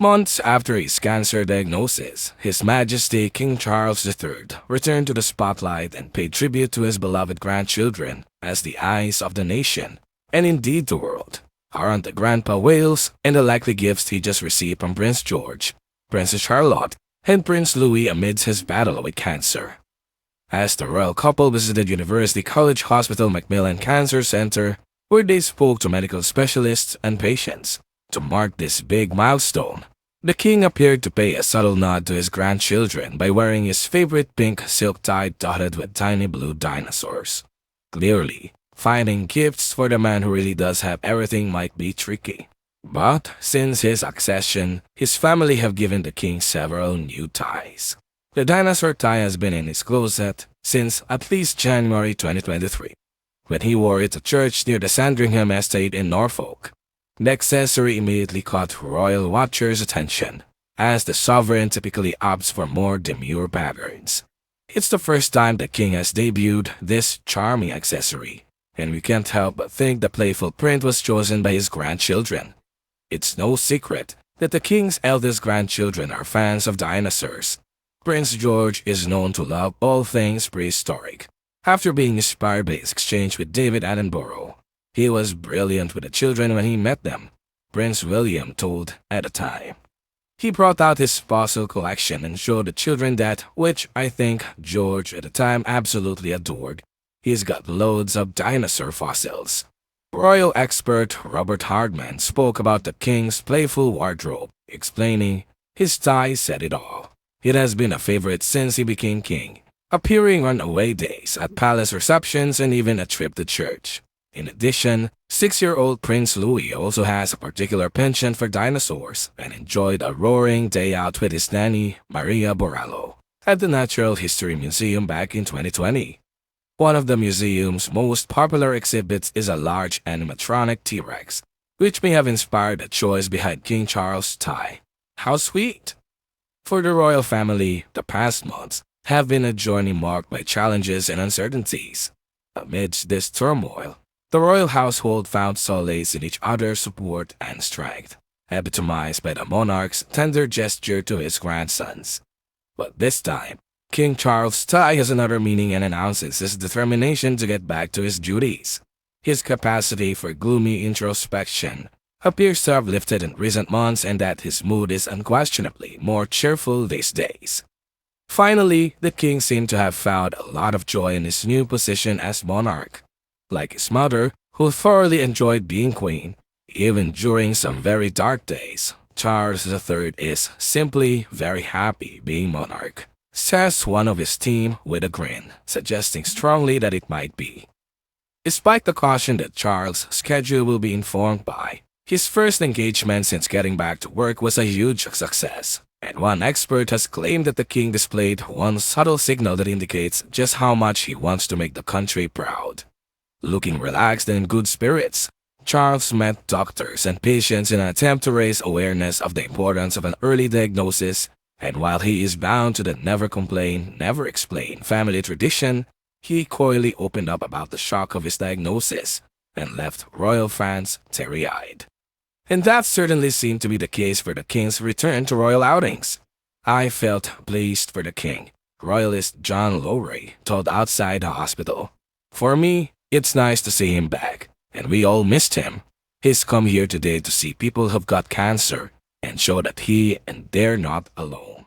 Months after his cancer diagnosis, His Majesty King Charles III returned to the spotlight and paid tribute to his beloved grandchildren as the eyes of the nation, and indeed the world, are on the Grandpa Wales and the likely gifts he just received from Prince George, Princess Charlotte, and Prince Louis amidst his battle with cancer. As the royal couple visited University College Hospital Macmillan Cancer Center, where they spoke to medical specialists and patients. To mark this big milestone, the king appeared to pay a subtle nod to his grandchildren by wearing his favorite pink silk tie dotted with tiny blue dinosaurs. Clearly, finding gifts for the man who really does have everything might be tricky. But since his accession, his family have given the king several new ties. The dinosaur tie has been in his closet since at least January 2023, when he wore it to church near the Sandringham Estate in Norfolk. The accessory immediately caught royal watchers' attention, as the sovereign typically opts for more demure patterns. It's the first time the king has debuted this charming accessory, and we can't help but think the playful print was chosen by his grandchildren. It's no secret that the king's eldest grandchildren are fans of dinosaurs. Prince George is known to love all things prehistoric. After being inspired by his exchange with David Attenborough, he was brilliant with the children when he met them, Prince William told at the time. He brought out his fossil collection and showed the children that, which I think George at the time absolutely adored. He's got loads of dinosaur fossils. Royal expert Robert Hardman spoke about the king's playful wardrobe, explaining, "His tie said it all. It has been a favorite since he became king, appearing on away days, at palace receptions, and even a trip to church." In addition, 6-year-old Prince Louis also has a particular penchant for dinosaurs and enjoyed a roaring day out with his nanny, Maria Borallo, at the Natural History Museum back in 2020. One of the museum's most popular exhibits is a large animatronic T-Rex, which may have inspired the choice behind King Charles' tie. How sweet! For the royal family, the past months have been a journey marked by challenges and uncertainties. Amidst this turmoil, the royal household found solace in each other's support and strength, epitomized by the monarch's tender gesture to his grandsons. But this time, King Charles' tie has another meaning and announces his determination to get back to his duties. His capacity for gloomy introspection appears to have lifted in recent months, and that his mood is unquestionably more cheerful these days. Finally, the king seemed to have found a lot of joy in his new position as monarch. Like his mother, who thoroughly enjoyed being queen, even during some very dark days, Charles III is simply very happy being monarch, says one of his team with a grin, suggesting strongly that it might be. Despite the caution that Charles' schedule will be informed by, his first engagement since getting back to work was a huge success, and one expert has claimed that the king displayed one subtle signal that indicates just how much he wants to make the country proud. Looking relaxed and in good spirits, Charles met doctors and patients in an attempt to raise awareness of the importance of an early diagnosis, and while he is bound to the never complain, never explain family tradition, he coyly opened up about the shock of his diagnosis and left royal fans teary-eyed. And that certainly seemed to be the case for the king's return to royal outings. "I felt pleased for the king," royalist John Lowry told Outside the Hospital. "For me, it's nice to see him back, and we all missed him. He's come here today to see people who've got cancer and show that he and they're not alone."